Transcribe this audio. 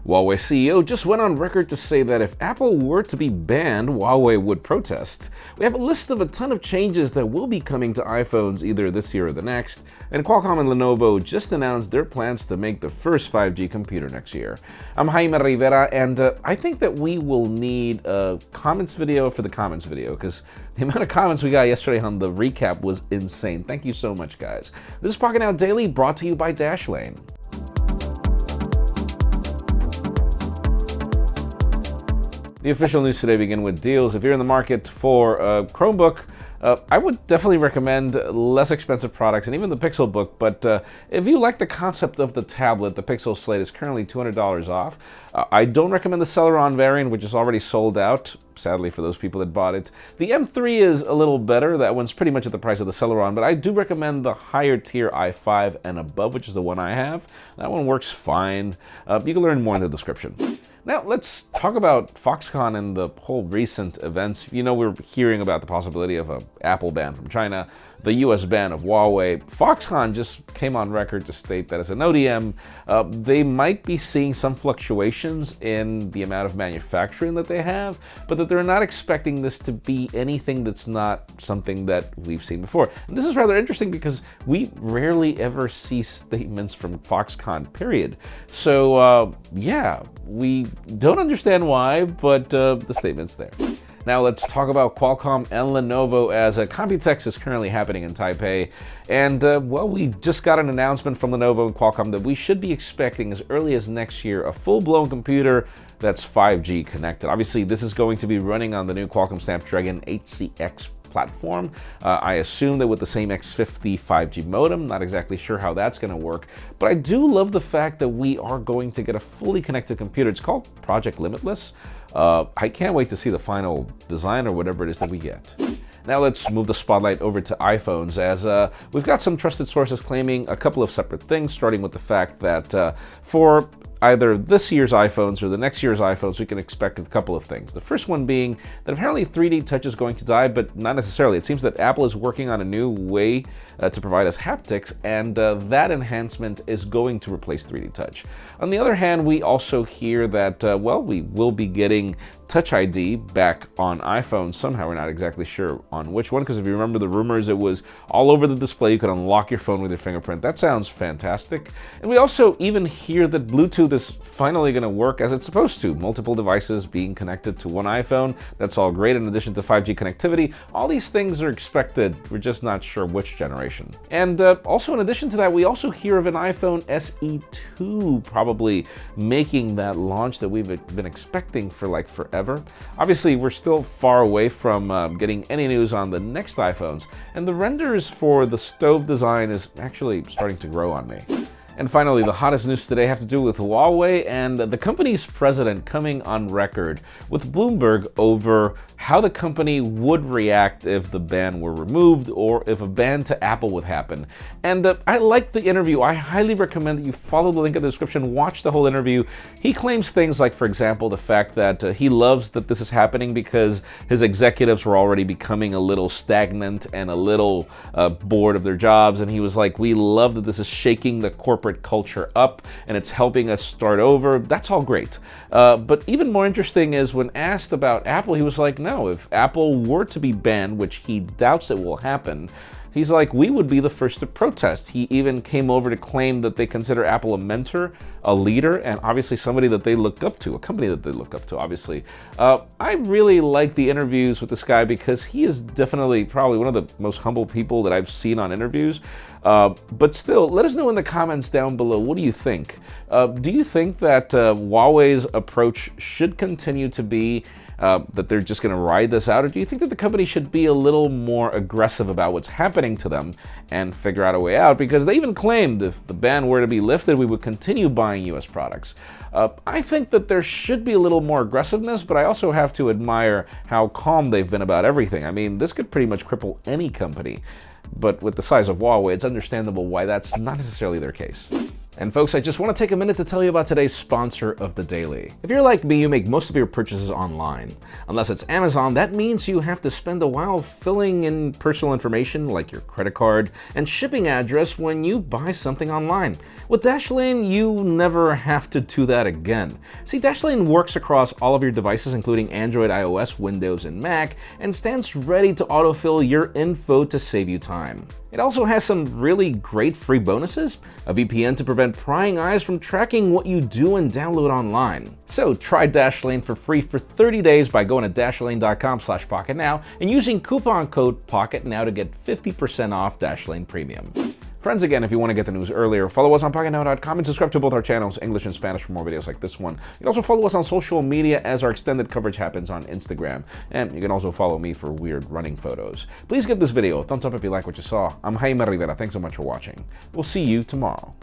Huawei CEO just went on record to say that if Apple were to be banned, Huawei would protest. We have a list of a ton of changes that will be coming to iPhones either this year or the next, and Qualcomm and Lenovo just announced their plans to make the first 5G computer next year. I'm Jaime Rivera, and I think that we will need a comments video for the comments video, because the amount of comments we got yesterday on the recap was insane. Thank you so much, guys. This is Pocketnow Daily, brought to you by Dashlane. The official news today begin with deals. If you're in the market for a Chromebook, I would definitely recommend less expensive products and even the Pixel Book, but if you like the concept of the tablet, the Pixel Slate is currently $200 off. I don't recommend the Celeron variant, which is already sold out, sadly for those people that bought it. The M3 is a little better. That one's pretty much at the price of the Celeron, but I do recommend the higher tier i5 and above, which is the one I have. That one works fine. You can learn more in the description. Now, let's talk about Foxconn and the whole recent events. You know, we're hearing about the possibility of an Apple ban from China, the US ban of Huawei. Foxconn just came on record to state that as an ODM, they might be seeing some fluctuations in the amount of manufacturing that they have, but that they're not expecting this to be anything that's not something that we've seen before. And this is rather interesting because we rarely ever see statements from Foxconn, period. So, yeah, we don't understand why, but the statement's there. Now let's talk about Qualcomm and Lenovo, as Computex is currently happening in Taipei. And well, we just got an announcement from Lenovo and Qualcomm that we should be expecting as early as next year a full-blown computer that's 5G connected. Obviously, this is going to be running on the new Qualcomm Snapdragon 8cX platform. I assume that with the same X50 5G modem, not exactly sure how that's going to work, but I do love the fact that we are going to get a fully connected computer. It's called Project Limitless. I can't wait to see the final design or whatever it is that we get. Now let's move the spotlight over to iPhones, as we've got some trusted sources claiming a couple of separate things, starting with the fact that for either this year's iPhones or the next year's iPhones, we can expect a couple of things. The first one being that apparently 3D Touch is going to die, but not necessarily. It seems that Apple is working on a new way to provide us haptics, and that enhancement is going to replace 3D Touch. On the other hand, we also hear that, well, we will be getting Touch ID back on iPhone somehow. We're not exactly sure on which one, because if you remember the rumors, it was all over the display. You could unlock your phone with your fingerprint. That sounds fantastic. And we also even hear that Bluetooth is finally going to work as it's supposed to. Multiple devices being connected to one iPhone. That's all great, in addition to 5G connectivity. All these things are expected. We're just not sure which generation. And also in addition to that, we also hear of an iPhone SE2 probably making that launch that we've been expecting for like forever. Obviously, we're still far away from getting any news on the next iPhones, and the renders for the stove design is actually starting to grow on me. And finally, the hottest news today have to do with Huawei and the company's president coming on record with Bloomberg over how the company would react if the ban were removed or if a ban to Apple would happen. And I like the interview. I highly recommend that you follow the link in the description, watch the whole interview. He claims things like, for example, the fact that he loves that this is happening because his executives were already becoming a little stagnant and a little bored of their jobs. And he was like, we love that this is shaking the corporate culture up and it's helping us start over. That's all great. But even more interesting is when asked about Apple, he was like, no, if Apple were to be banned, which he doubts it will happen, he's like, we would be the first to protest. He even came over to claim that they consider Apple a mentor, a leader, and obviously somebody that they look up to, a company that they look up to, obviously. I really like the interviews with this guy because he is definitely probably one of the most humble people that I've seen on interviews. But still, let us know in the comments down below, what do you think? Do you think that Huawei's approach should continue to be that they're just going to ride this out? Or do you think that the company should be a little more aggressive about what's happening to them and figure out a way out? Because they even claimed if the ban were to be lifted, we would continue buying US products. I think that there should be a little more aggressiveness, but I also have to admire how calm they've been about everything. I mean, this could pretty much cripple any company. But with the size of Huawei, it's understandable why that's not necessarily their case. And folks, I just want to take a minute to tell you about today's sponsor of the Daily. If you're like me, you make most of your purchases online. Unless it's Amazon, that means you have to spend a while filling in personal information like your credit card and shipping address when you buy something online. With Dashlane, you never have to do that again. See, Dashlane works across all of your devices, including Android, iOS, Windows, and Mac, and stands ready to autofill your info to save you time. It also has some really great free bonuses, a VPN to prevent prying eyes from tracking what you do and download online. So try Dashlane for free for 30 days by going to dashlane.com/pocketnow and using coupon code POCKETNOW to get 50% off Dashlane Premium. Friends, again, if you want to get the news earlier, follow us on Pocketnow.com and subscribe to both our channels, English and Spanish, for more videos like this one. You can also follow us on social media as our extended coverage happens on Instagram. And you can also follow me for weird running photos. Please give this video a thumbs up if you like what you saw. I'm Jaime Rivera. Thanks so much for watching. We'll see you tomorrow.